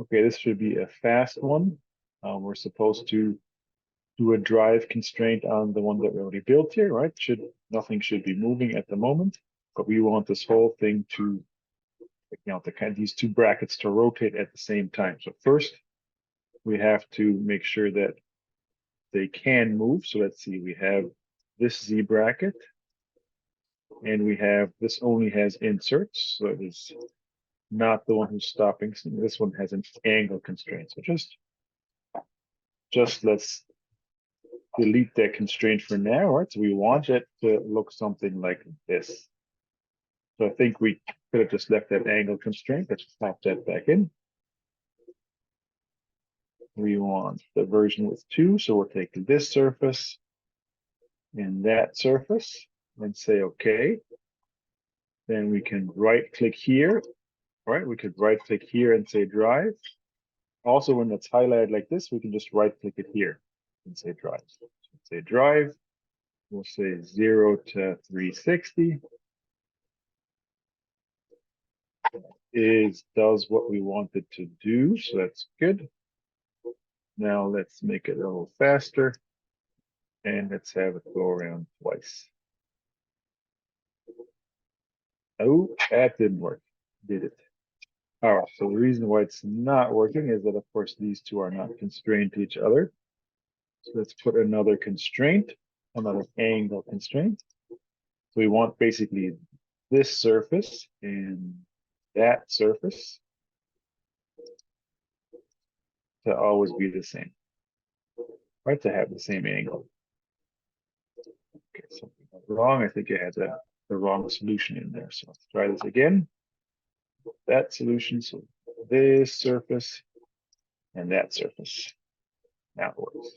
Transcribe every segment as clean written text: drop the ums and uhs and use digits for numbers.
Okay, this should be a fast one. We're supposed to do a drive constraint on the one that we already built here, right? Nothing should be moving at the moment, but we want this whole thing to, these two brackets to rotate at the same time. So first, we have to make sure that they can move. So let's see, we have this Z bracket, and we have this only has inserts, so it is not the one who's stopping. So this one has an angle constraint. So just let's delete that constraint for now, right? So we want it to look something like this. So I think we could have just left that angle constraint. Let's pop that back in. We want the version with 2, so we'll take this surface and that surface and say okay. Then we can right click here, right? We could right click here and say drive. Also, when it's highlighted like this, we can just right click it here and say drive. So say drive, we'll say 0 to 360. Does what we want it to do, so that's good. Now let's make it a little faster, and let's have it go around twice. Oh, that didn't work, did it? All right, so the reason why it's not working is that, of course, these two are not constrained to each other. So let's put another constraint, another angle constraint. So we want basically this surface and that surface to always be the same, right? To have the same angle. Okay, something went wrong. I think I had the wrong solution in there. So let's try this again. That solution, so this surface and that surface. Now it works.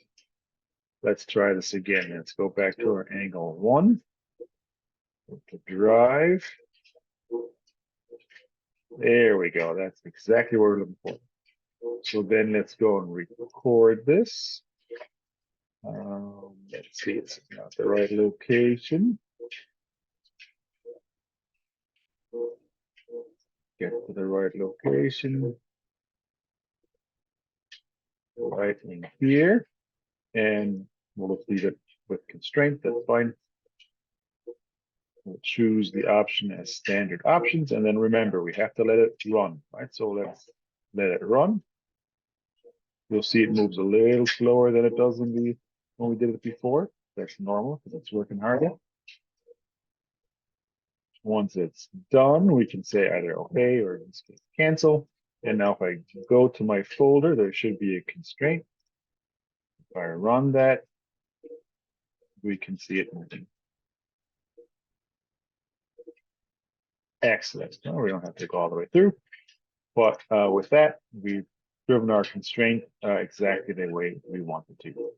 Let's try this again. Let's go back to our angle 1. To drive. There we go. That's exactly what we're looking for. So then let's go and record this. Let's see, it's not the right location. Get to the right location. Right in here. And we'll leave it with constraint. That's fine. We'll choose the option as standard options. And then remember, we have to let it run, right? So let's let it run. You'll see it moves a little slower than it does when we did it before. That's normal because it's working harder. Once it's done, we can say either okay or in this case cancel. And now if I go to my folder, there should be a constraint. If I run that, we can see it moving. Excellent. No, we don't have to go all the way through. But with that, we've driven our constraint exactly the way we wanted to.